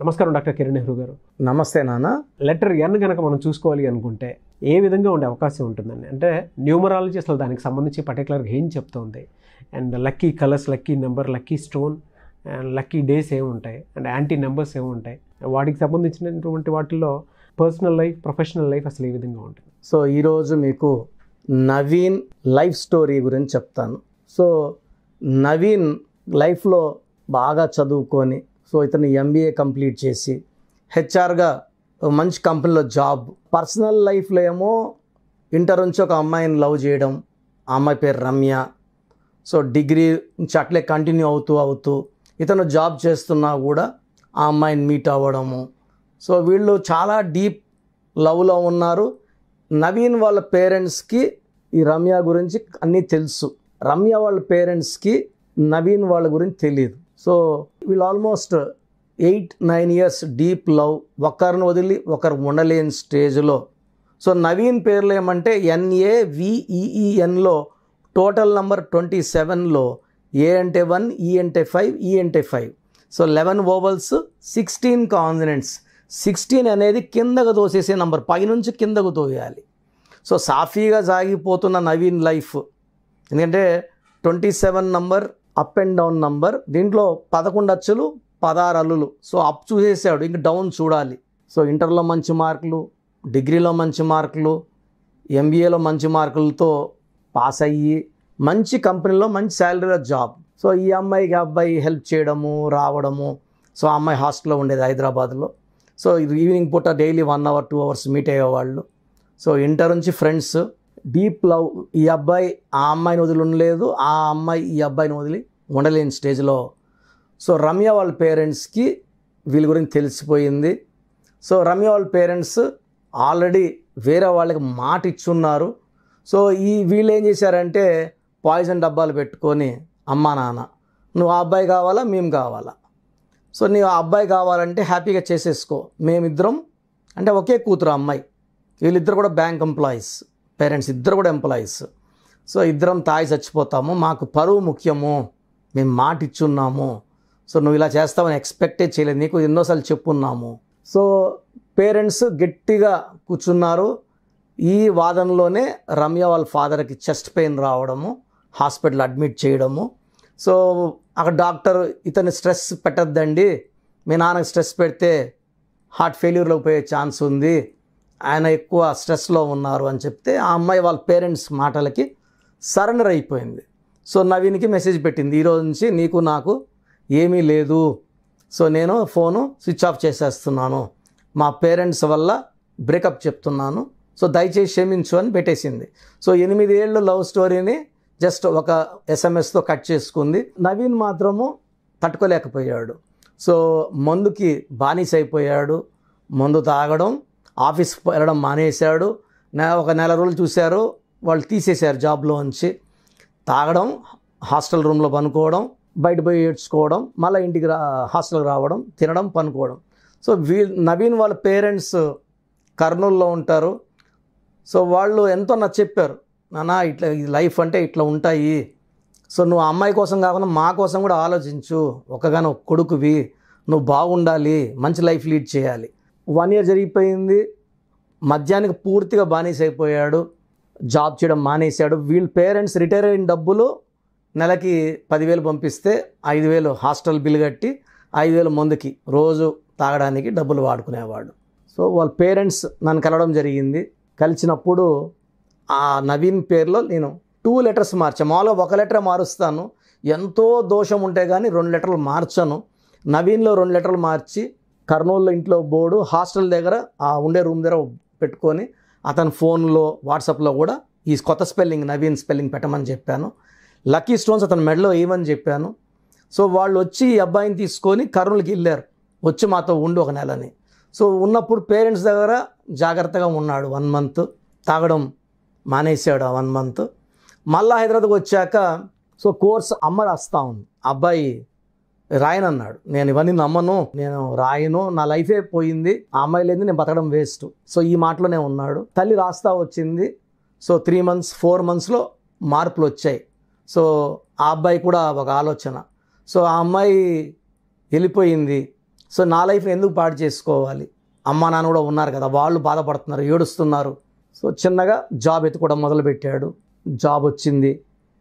నమస్కారం డాక్టర్ కిరణ్ నెహ్రూ గారు. నమస్తే నాన్న. లెటర్ ఎన్ కనుక మనం చూసుకోవాలి అనుకుంటే ఏ విధంగా ఉండే అవకాశం ఉంటుందండి? అంటే న్యూమరాలజీ అసలు దానికి సంబంధించి పర్టికులర్గా ఏం చెప్తుంది? And lucky colours, lucky number, lucky stone and lucky days ఏముంటాయి అండ్ యాంటీ నెంబర్స్ ఏముంటాయి, వాటికి సంబంధించినటువంటి వాటిల్లో పర్సనల్ లైఫ్, ప్రొఫెషనల్ లైఫ్ అసలు ఏ విధంగా ఉంటుంది? సో ఈరోజు మీకు నవీన్ లైఫ్ స్టోరీ గురించి చెప్తాను. సో నవీన్ లైఫ్లో బాగా చదువుకొని, సో ఇతను ఎంబీఏ కంప్లీట్ చేసి హెచ్ఆర్గా మంచి కంపెనీలో జాబ్. పర్సనల్ లైఫ్లో ఏమో ఇంటర్ నుంచి ఒక అమ్మాయిని లవ్ చేయడం, ఆ అమ్మాయి పేరు రమ్య. సో డిగ్రీ నుంచి అట్లే కంటిన్యూ అవుతూ ఇతను జాబ్ చేస్తున్నా కూడా ఆ అమ్మాయిని మీట్ అవ్వడము. సో వీళ్ళు చాలా డీప్ లవ్లో ఉన్నారు. నవీన్ వాళ్ళ పేరెంట్స్కి ఈ రమ్య గురించి అన్నీ తెలుసు. రమ్య వాళ్ళ పేరెంట్స్కి నవీన్ వాళ్ళ గురించి తెలియదు. సో వీళ్ళు ఆల్మోస్ట్ 8-9 ఇయర్స్ డీప్ లవ్, ఒకరిని వదిలి ఒకరు ఉండలేని స్టేజ్లో. సో నవీన్ పేర్లు ఏమంటే NAVEENలో టోటల్ నంబర్ 27లో ఏ అంటే 1, ఈ అంటే 5, ఈ అంటే 5. So 11 వోవల్స్, 16 consonants. 16 అనేది కిందకు తోసేసే నంబర్, పైనుంచి కిందకు తోయాలి. సో సాఫీగా సాగిపోతున్న నవీన్ లైఫ్. ఎందుకంటే 27 number up and down number, దీంట్లో 11 అచ్చులు 16 అల్లులు. సో అప్ చూసేసాడు, ఇంక డౌన్ చూడాలి. సో ఇంటర్లో మంచి మార్కులు, డిగ్రీలో మంచి మార్కులు, ఎంబీఏలో మంచి మార్కులతో పాస్ అయ్యి మంచి కంపెనీలో మంచి శాలరీలో జాబ్. సో ఈ అమ్మాయికి అబ్బాయి హెల్ప్ చేయడము, రావడము. సో ఆ అమ్మాయి హాస్టల్లో ఉండేది హైదరాబాద్లో. సో ఈవినింగ్ పూట డైలీ 1 అవర్ 2 అవర్స్ మీట్ అయ్యేవాళ్ళు. సో ఇంటర్ నుంచి ఫ్రెండ్స్, డీప్ లవ్. ఈ అబ్బాయి ఆ అమ్మాయిని వదిలి ఉండలేదు, ఆ అమ్మాయి ఈ అబ్బాయిని వదిలి ఉండలేని స్టేజ్లో. సో రమ్య వాళ్ళ పేరెంట్స్కి వీళ్ళ గురించి తెలిసిపోయింది. సో రమ్య వాళ్ళ పేరెంట్స్ ఆల్రెడీ వేరే వాళ్ళకి మాట ఇచ్చున్నారు. సో వీళ్ళు ఏం చేశారంటే పాయిజన్ డబ్బాలు పెట్టుకొని, అమ్మా నాన్న నువ్వు ఆ అబ్బాయి కావాలా, మేము కావాలా, సో నీవు ఆ అబ్బాయి కావాలంటే హ్యాపీగా చేసేసుకో, మేమిద్దరం అంటే ఒకే కూతురు అమ్మాయి, వీళ్ళిద్దరు కూడా బ్యాంక్ ఎంప్లాయీస్, పేరెంట్స్ ఇద్దరు కూడా ఎంప్లాయీస్. సో ఇద్దరం తాగి చచ్చిపోతాము, మాకు పరువు ముఖ్యము, మేము మాట ఇచ్చున్నాము, సో నువ్వు ఇలా చేస్తావని ఎక్స్పెక్టే చేయలేదు, నీకు ఎన్నోసార్లు చెప్పున్నాము. సో పేరెంట్స్ గట్టిగా కూర్చున్నారు. ఈ వాదనలోనే రమ్య వాళ్ళ ఫాదర్కి చెస్ట్ పెయిన్ రావడము, హాస్పిటల్ అడ్మిట్ చేయడము. సో అక్కడ డాక్టర్ ఇతని స్ట్రెస్ పెట్టద్దండి, మీ నాన్నకి స్ట్రెస్ పెడితే హార్ట్ ఫెయిల్యూర్లోకి పోయే ఛాన్స్ ఉంది, ఆయన ఎక్కువ స్ట్రెస్లో ఉన్నారు అని చెప్తే ఆ అమ్మాయి వాళ్ళ పేరెంట్స్ మాటలకి సరెండర్ అయిపోయింది. సో నవీన్కి మెసేజ్ పెట్టింది, ఈరోజు నుంచి నీకు నాకు ఏమీ లేదు, సో నేను ఫోను స్విచ్ ఆఫ్ చేసేస్తున్నాను, మా పేరెంట్స్ వల్ల బ్రేకప్ చెప్తున్నాను, సో దయచేసి క్షమించు అని పెట్టేసింది. సో 8 ఏళ్ళు లవ్ స్టోరీని జస్ట్ ఒక SMS-తో కట్ చేసుకుంది. నవీన్ మాత్రము తట్టుకోలేకపోయాడు. సో మందుకి బానిస అయిపోయాడు, మందు తాగడం, ఆఫీస్ వెళ్ళడం మానేశాడు. ఒక నెల రోజులు చూశారు, వాళ్ళు తీసేశారు జాబ్లో నుంచి. తాగడం, హాస్టల్ రూమ్లో పనుకోవడం, బయట పోయి ఏడ్చుకోవడం, మళ్ళీ ఇంటికి హాస్టల్కి రావడం, తినడం, పనుకోవడం. సో నవీన్ వాళ్ళ పేరెంట్స్ కర్నూలులో ఉంటారు. సో వాళ్ళు ఎంతో నాకు చెప్పారు, నాన్న ఇట్లా ఈ లైఫ్ అంటే ఇట్లా ఉంటాయి, సో నువ్వు అమ్మాయి కోసం కాకుండా మా కోసం కూడా ఆలోచించు, ఒకగానో కొడుకువి, నువ్వు బాగుండాలి, మంచి లైఫ్ లీడ్ చేయాలి. 1 ఇయర్ జరిగిపోయింది, మద్యానికి పూర్తిగా బానిస అయిపోయాడు, జాబ్ చేయడం మానేశాడు. వీళ్ళ పేరెంట్స్ రిటైర్ అయిన డబ్బులు నెలకి 10,000 పంపిస్తే 5,000 హాస్టల్ బిల్ కట్టి 5,000 మందుకి రోజు తాగడానికి డబ్బులు వాడుకునేవాడు. సో వాళ్ళ పేరెంట్స్ నన్ను కలవడం జరిగింది. కలిసినప్పుడు ఆ నవీన్ పేరులో నేను 2 లెటర్స్ మార్చాను. మామూలుగా 1 లెటర్ మారుస్తాను, ఎంతో దోషం ఉంటే కానీ 2 లెటర్లు మార్చాను. నవీన్లో 2 లెటర్లు మార్చి కర్నూలులో ఇంట్లో బోర్డు, హాస్టల్ దగ్గర ఆ ఉండే రూమ్ దగ్గర పెట్టుకొని అతని ఫోన్లో వాట్సాప్లో కూడా ఈ కొత్త స్పెల్లింగ్ నవీన్ స్పెల్లింగ్ పెట్టమని చెప్పాను. లక్కీ స్టోన్స్ అతని మెడలో వేయమని చెప్పాను. సో వాళ్ళు వచ్చి ఈ అబ్బాయిని తీసుకొని కర్నూలుకి వెళ్ళారు, వచ్చి మాతో ఉండి 1 నెలని. సో ఉన్నప్పుడు పేరెంట్స్ దగ్గర జాగ్రత్తగా ఉన్నాడు. 1 మంత్ తాగడం మానేశాడు. ఆ 1 మంత్ మళ్ళీ హైదరాబాద్కి వచ్చాక సో కోర్స్ అమ్మ రాస్తా ఉంది, అబ్బాయి రాయనన్నాడు. నేను ఇవన్నీ నమ్మను, నేను రాయను, నా లైఫే పోయింది, ఆ అమ్మాయి లేదు, నేను బతకడం వేస్ట్. సో ఈ మాటలోనే ఉన్నాడు. తల్లి రాస్తా వచ్చింది. సో 3 months 4 monthsలో మార్పులు వచ్చాయి. సో ఆ అబ్బాయి కూడా ఒక ఆలోచన. సో ఆ అమ్మాయి వెళ్ళిపోయింది. సో నా లైఫ్ని ఎందుకు పాడు చేసుకోవాలి, అమ్మ నాన్న కూడా ఉన్నారు కదా, వాళ్ళు బాధపడుతున్నారు, ఏడుస్తున్నారు. సో చిన్నగా జాబ్ ఎత్తుకోవడం మొదలుపెట్టాడు. జాబ్ వచ్చింది,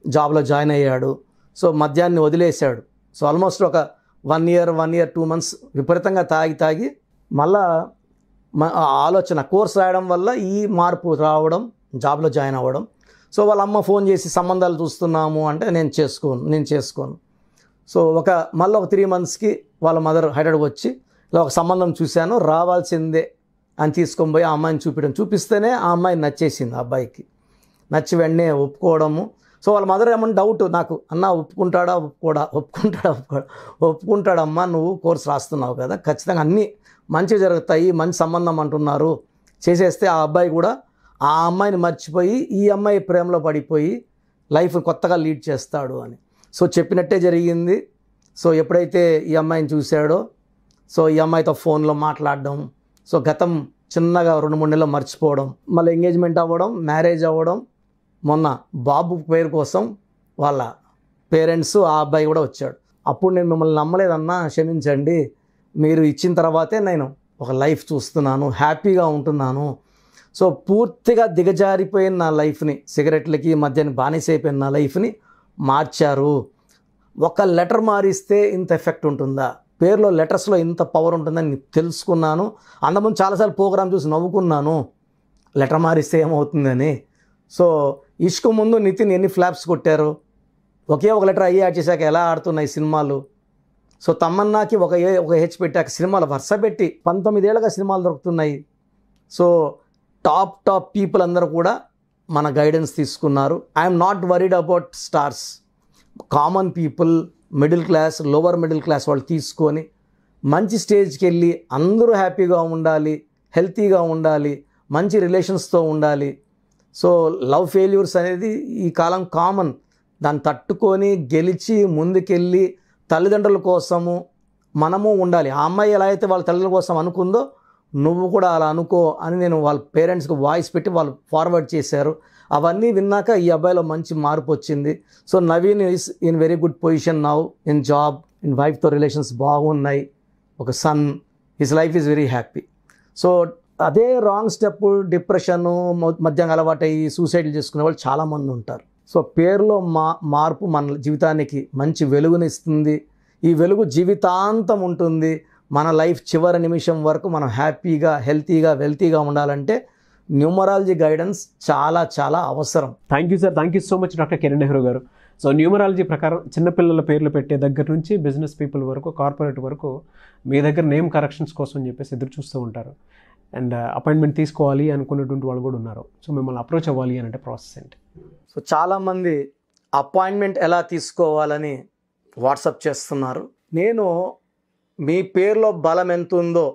జాబ్లో జాయిన్ అయ్యాడు. సో మద్యాన్ని వదిలేశాడు. సో ఆల్మోస్ట్ ఒక 1 year 2 months విపరీతంగా తాగి మళ్ళా ఆలోచన కోర్స్ రాయడం వల్ల ఈ మార్పు రావడం, జాబ్లో జాయిన్ అవ్వడం. సో వాళ్ళ అమ్మ ఫోన్ చేసి సంబంధాలు చూస్తున్నాము అంటే నేను చేసుకోను. సో మళ్ళీ ఒక 3 monthsకి వాళ్ళ మదర్ హైదరాబాద్ వచ్చి ఇలా ఒక సంబంధం చూశాను, రావాల్సిందే అని తీసుకొని పోయి ఆ అమ్మాయిని చూపిస్తేనే ఆ అమ్మాయి నచ్చేసింది. ఆ అబ్బాయికి నచ్చి వెంటనే ఒప్పుకోవడము. సో వాళ్ళ మదర్ ఏమన్నా డౌట్ నాకు, అన్న ఒప్పుకుంటాడమ్మా, నువ్వు కోర్స్ రాస్తున్నావు కదా, ఖచ్చితంగా అన్నీ మంచి జరుగుతాయి, మంచి సంబంధం అంటున్నారు, చేసేస్తే ఆ అబ్బాయి కూడా ఆ అమ్మాయిని మర్చిపోయి ఈ అమ్మాయి ప్రేమలో పడిపోయి లైఫ్ కొత్తగా లీడ్ చేస్తాడు అని. సో చెప్పినట్టే జరిగింది. సో ఎప్పుడైతే ఈ అమ్మాయిని చూశాడో, సో ఈ అమ్మాయితో ఫోన్లో మాట్లాడడం, సో గతం చిన్నగా 2-3 నెలలు మర్చిపోవడం, మళ్ళీ ఎంగేజ్మెంట్ అవ్వడం, మ్యారేజ్ అవ్వడం. మొన్న బాబు పేరు కోసం వాళ్ళ పేరెంట్స్ ఆ అబ్బాయి కూడా వచ్చాడు. అప్పుడు నేను మిమ్మల్ని నమ్మలేదన్నా, క్షమించండి, మీరు ఇచ్చిన తర్వాతే నేను ఒక లైఫ్ చూస్తున్నాను, హ్యాపీగా ఉంటున్నాను. సో పూర్తిగా దిగజారిపోయిన నా లైఫ్ని, సిగరెట్లకి మద్యానికి బానిసైపోయిన నా లైఫ్ని మార్చారు. ఒక లెటర్ మారిస్తే ఇంత ఎఫెక్ట్ ఉంటుందా, పేరులో లెటర్స్లో ఇంత పవర్ ఉంటుందని తెలుసుకున్నాను. అంతకుముందు చాలాసార్లు ప్రోగ్రామ్ చూసి నవ్వుకున్నాను, లెటర్ మారిస్తే ఏమవుతుందని. సో ఇష్క్ ముందు నితిన్ ఎన్ని ఫ్లాప్స్ కొట్టారు, ఒకే ఒక లెటర్ అయ్యి యాడ్ చేశాక ఎలా ఆడుతున్నాయి సినిమాలు. సో తమన్నాకి ఒక హెచ్ పెట్టాక సినిమాలు వరుస పెట్టి 19 ఏళ్ళగా సినిమాలు దొరుకుతున్నాయి. సో టాప్ పీపుల్ అందరూ కూడా మన గైడెన్స్ తీసుకున్నారు. I'm not worried about stars, common people, middle class, lower middle class వాళ్ళు తీసుకొని మంచి స్టేజ్కి వెళ్ళి అందరూ హ్యాపీగా ఉండాలి, హెల్తీగా ఉండాలి, మంచి రిలేషన్స్తో ఉండాలి. సో లవ్ ఫెయిల్యూర్స్ అనేది ఈ కాలం కామన్. దాన్ని తట్టుకొని గెలిచి ముందుకెళ్ళి తల్లిదండ్రుల కోసము మనము ఉండాలి. ఆ అమ్మాయి ఎలా అయితే వాళ్ళ తల్లిదండ్రుల కోసం అనుకుందో నువ్వు కూడా అలా అనుకో అని నేను వాళ్ళ పేరెంట్స్కి వాయిస్ పెట్టి వాళ్ళు ఫార్వర్డ్ చేశారు. అవన్నీ విన్నాక ఈ అబ్బాయిలో మంచి మార్పు వచ్చింది. So Naveen is in very good position now, in job, in వైఫ్తో రిలేషన్స్ బాగున్నాయి, ఒక son, his life is very happy. So అదే రాంగ్ స్టెప్, డిప్రెషను, మద్యం అలవాటయ్యి సూసైడ్లు చేసుకునే వాళ్ళు చాలామంది ఉంటారు. సో పేరులో మార్పు మన జీవితానికి మంచి వెలుగునిస్తుంది. ఈ వెలుగు జీవితాంతం ఉంటుంది. మన లైఫ్ చివరి నిమిషం వరకు మనం హ్యాపీగా, హెల్తీగా, వెల్తీగా ఉండాలంటే న్యూమరాలజీ గైడెన్స్ చాలా చాలా అవసరం. Thank you sir, thank you so much doctor Kiran Nehru గారు. సో న్యూమరాలజీ ప్రకారం చిన్నపిల్లల పేర్లు పెట్టే దగ్గర నుంచి బిజినెస్ పీపుల్ వరకు, కార్పొరేట్ వరకు మీ దగ్గర నేమ్ కరెక్షన్స్ కోసం అని చెప్పేసి ఎదురు చూస్తూ ఉంటారు. అండ్ అపాయింట్మెంట్ తీసుకోవాలి అనుకునేటువంటి వాళ్ళు కూడా ఉన్నారు. సో మిమ్మల్ని అప్రోచ్ అవ్వాలి అని అంటే ప్రాసెస్ ఏంటి? సో చాలామంది అపాయింట్మెంట్ ఎలా తీసుకోవాలని వాట్సాప్ చేస్తున్నారు. నేను మీ పేరులో బలం ఎంత ఉందో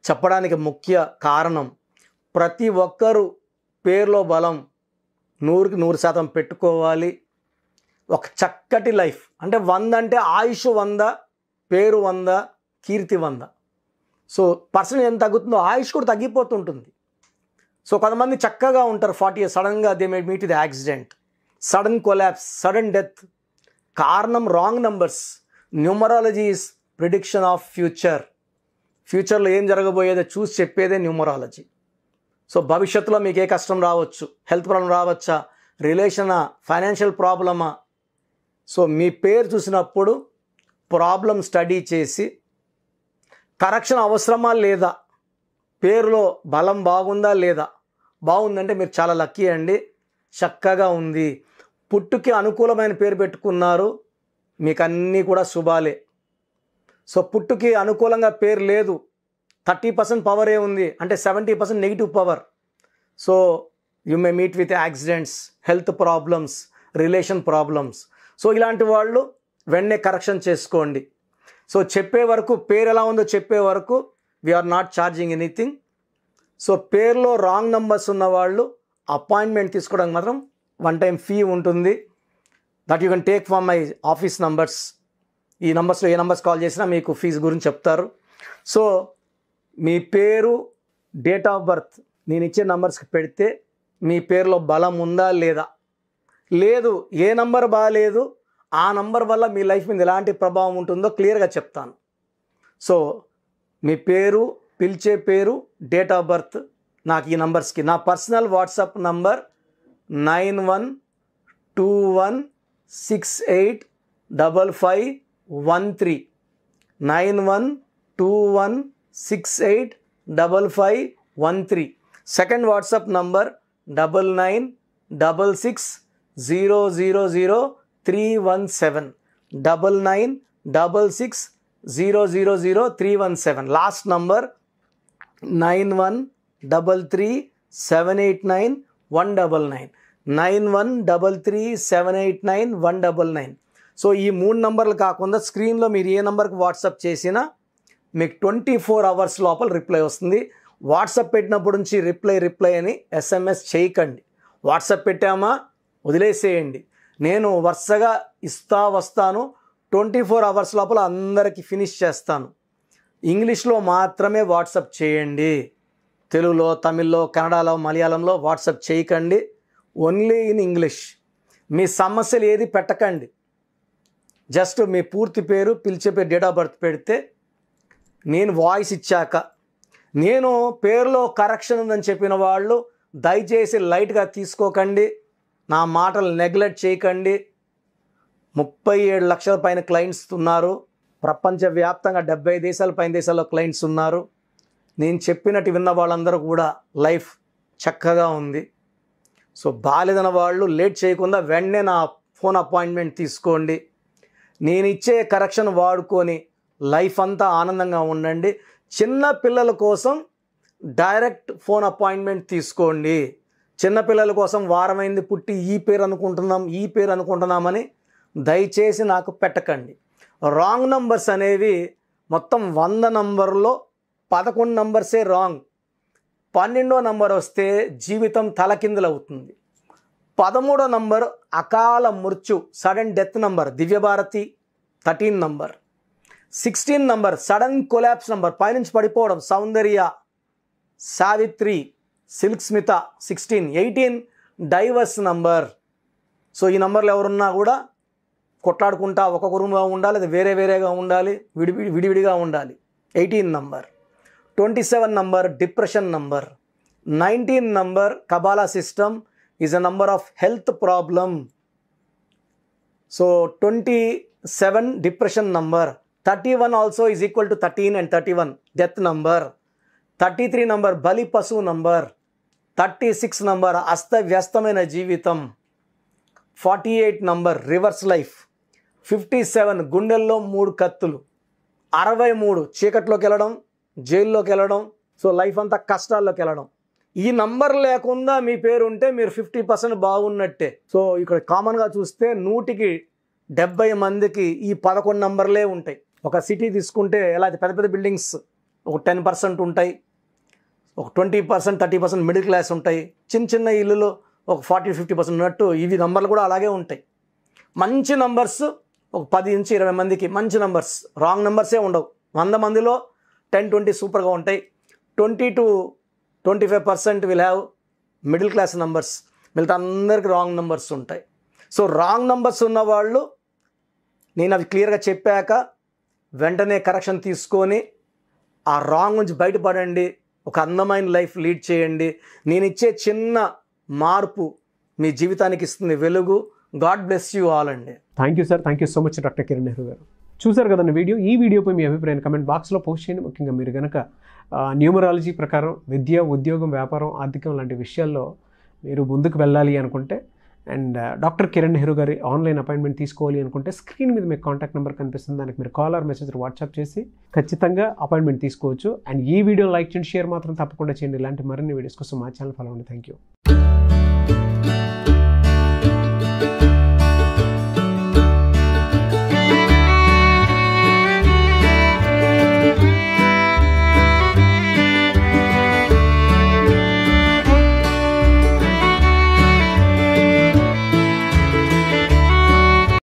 చెప్పడానికి ముఖ్య కారణం, ప్రతి ఒక్కరూ పేరులో బలం 100కి 100% పెట్టుకోవాలి. ఒక చక్కటి లైఫ్ అంటే 100 అంటే ఆయుష్ 100, పేరు 100, కీర్తి 100. సో పర్సన్ ఎంత తగ్గుతుందో ఆయుష్ కూడా తగ్గిపోతుంటుంది. సో కొంతమంది చక్కగా ఉంటారు, 40 years, సడన్గా they may meet with accident, sudden collapse, sudden death. కారణం wrong numbers. Numerology is prediction of ఫ్యూచర్లో ఏం జరగబోయేదో చూసి చెప్పేదే న్యూమరాలజీ. సో భవిష్యత్తులో మీకు ఏ కష్టం రావచ్చు, హెల్త్ ప్రాబ్లం రావచ్చా, రిలేషనా, ఫైనాన్షియల్ ప్రాబ్లమా. సో మీ పేరు చూసినప్పుడు ప్రాబ్లం స్టడీ చేసి కరెక్షన్ అవసరమా లేదా, పేరులో బలం బాగుందా లేదా, బాగుందంటే మీరు చాలా లక్కీ అండి, చక్కగా ఉంది. పుట్టుకి అనుకూలమైన పేరు పెట్టుకున్నారు, మీకు అన్నీ కూడా శుభాలే. సో పుట్టుకి అనుకూలంగా పేరు లేదు, 30% పవరే ఉంది అంటే 70% negative power. So you may meet with accidents, health problems, relation problems. So ఇలాంటి వాళ్ళు వెంటనే కరెక్షన్ చేసుకోండి. సో చెప్పే వరకు, పేరు ఎలా ఉందో చెప్పే వరకు we are not charging anything. So పేరులో రాంగ్ నంబర్స్ ఉన్న వాళ్ళు అపాయింట్మెంట్ తీసుకోవడానికి మాత్రం 1 time ఫీ ఉంటుంది. That you can take from my office numbers. ఈ నంబర్స్లో ఏ నంబర్స్ కాల్ చేసినా మీకు ఫీజు గురించి చెప్తారు. సో మీ పేరు, డేట్ ఆఫ్ బర్త్ నేను ఇచ్చే నంబర్స్కి పెడితే మీ పేరులో బలం ఉందా లేదా, లేదు ఏ నంబర్ బాగాలేదు, ఆ నంబర్ వల్ల మీ లైఫ్ మీద ఎలాంటి ప్రభావం ఉంటుందో క్లియర్గా చెప్తాను. సో మీ పేరు, పిలిచే పేరు, డేట్ ఆఫ్ బర్త్ నాకు ఈ నంబర్స్కి. నా personal WhatsApp number 9121685513 9121685513. Second WhatsApp number 9966000317 9966000317. Last number 9133789199 9133789199. So ఈ 3 నంబర్లు కాకుండా స్క్రీన్లో మీరు ఏ నంబర్కి వాట్సాప్ చేసినా మీకు 24 అవర్స్ లోపల రిప్లై వస్తుంది. వాట్సాప్ పెట్టినప్పటి నుంచి రిప్లై అని SMS చేయకండి. వాట్సాప్ పెట్టామా వదిలేసేయండి. నేను వరుసగా వస్తాను. 24 అవర్స్ లోపల అందరికీ ఫినిష్ చేస్తాను. ఇంగ్లీష్లో మాత్రమే వాట్సాప్ చేయండి. తెలుగులో, తమిళ్లో, కన్నడలో, మలయాళంలో వాట్సాప్ చేయకండి. Only in English. మీ సమస్యలు ఏది పెట్టకండి. జస్ట్ మీ పూర్తి పేరు, పిలిచే పేరు, డేట్ ఆఫ్ బర్త్ పెడితే నేను వాయిస్ ఇచ్చాక, నేను పేరులో కరెక్షన్ ఉందని చెప్పిన వాళ్ళు దయచేసి లైట్గా తీసుకోకండి. నా మాటలు నెగ్లెక్ట్ చేయకండి. 37 లక్షల పైన క్లయింట్స్ ఉన్నారు. ప్రపంచవ్యాప్తంగా 70 దేశాల పైన దేశాల్లో క్లయింట్స్ ఉన్నారు. నేను చెప్పినట్టు విన్న వాళ్ళందరూ కూడా లైఫ్ చక్కగా ఉంది. సో బాలేదన్న వాళ్ళు లేట్ చేయకుండా వెంటనే నా ఫోన్ అపాయింట్మెంట్ తీసుకోండి. నేను ఇచ్చే కరెక్షన్ వాడుకొని లైఫ్ అంతా ఆనందంగా ఉండండి. చిన్న పిల్లల కోసం డైరెక్ట్ ఫోన్ అపాయింట్మెంట్ తీసుకోండి. చిన్నపిల్లల కోసం వారమైంది పుట్టి ఈ పేరు అనుకుంటున్నామని దయచేసి నాకు పెట్టకండి. రాంగ్ నంబర్స్ అనేవి మొత్తం 100 నంబర్లో 11 నంబర్సే రాంగ్. 12వ నంబర్ వస్తే జీవితం తలకిందులవుతుంది. 13వ నంబర్ అకాల మృత్యు, సడన్ డెత్ నంబర్, దివ్యభారతి 13 నంబర్. 16 నంబర్ సడన్ కొలాప్స్ నంబర్, పైనుంచి పడిపోవడం, Soundarya, Savitri, Silk Smitha 16. 18 divorce number. So ఈ నంబర్లు ఎవరున్నా కూడా కొట్లాడుకుంటా ఒక్కొక్క రూమ్గా ఉండాలి, అది వేరేగా ఉండాలి, విడివిడిగా ఉండాలి. 18 number. 27 number depression number. 19 number Kabbalah system is a number of health problem. So 27 depression number. 31 also is equal to 13 and 31 death number. 33 number బలి పశువు నంబర్. 36 నంబర్ అస్తవ్యస్తమైన జీవితం. 48 నంబర్ రివర్స్ లైఫ్. 57 గుండెల్లో 3 కత్తులు. 63 చీకట్లోకి వెళ్ళడం, జైల్లోకి వెళ్ళడం, సో లైఫ్ అంతా కష్టాల్లోకి వెళ్ళడం. ఈ నంబర్ లేకుండా మీ పేరు ఉంటే మీరు 50% బాగున్నట్టే. సో ఇక్కడ కామన్గా చూస్తే 100కి 70 మందికి ఈ 11 నంబర్లే ఉంటాయి. ఒక సిటీ తీసుకుంటే ఎలా పెద్ద పెద్ద బిల్డింగ్స్ ఒక 10% ఉంటాయి, ఒక 20% 30% మిడిల్ క్లాస్ ఉంటాయి. చిన్న ఇల్లులో ఒక 40-50% ఉన్నట్టు ఇవి నంబర్లు కూడా అలాగే ఉంటాయి. మంచి నంబర్స్ ఒక 10 నుంచి 20 మందికి మంచి నంబర్స్, రాంగ్ నంబర్సే ఉండవు. 100 మందిలో 10-20 సూపర్గా ఉంటాయి. 20-25% will have middle class numbers, మిగతా అందరికి రాంగ్ నంబర్స్ ఉంటాయి. సో రాంగ్ నంబర్స్ ఉన్నవాళ్ళు నేను అవి క్లియర్గా చెప్పాక వెంటనే కరెక్షన్ తీసుకొని ఆ రాంగ్ నుంచి బయటపడండి. ఒక అందమైన లైఫ్ లీడ్ చేయండి. నేను ఇచ్చే చిన్న మార్పు మీ జీవితానికి ఇస్తుంది వెలుగు. గాడ్ బ్లెస్ యూ ఆల్ అండి. Thank you sir. Thank you so much doctor Kiran Nehru గారు. చూసారు కదండి వీడియో. ఈ వీడియోపై మీ అభిప్రాయాన్ని కమెంట్ బాక్స్లో పోస్ట్ చేయండి. ముఖ్యంగా మీరు కనుక న్యూమరాలజీ ప్రకారం విద్య, ఉద్యోగం, వ్యాపారం, ఆర్థికం లాంటి విషయాల్లో మీరు ముందుకు వెళ్ళాలి అనుకుంటే అండ్ డాక్టర్ కిరణ్ నెహ్రూ గారి ఆన్లైన్ అపాయింట్మెంట్ తీసుకోవాలి అనుకుంటే స్క్రీన్ మీద మీకు కాంటాక్ట్ నెంబర్ కనిపిస్తుంది. దానికి మీరు కాల్ ఆర్ మెసేజ్ వాట్సాప్ చేసి ఖచ్చితంగా అపాయింట్మెంట్ తీసుకోవచ్చు. అండ్ ఈ వీడియో లైక్ చేయండి, షేర్ మాత్రం తప్పకుండా చేయండి. ఇలాంటి మరిన్ని వీడియోస్ కోసం మా ఛానల్ ఫాలో అవ్వండి. Thank you.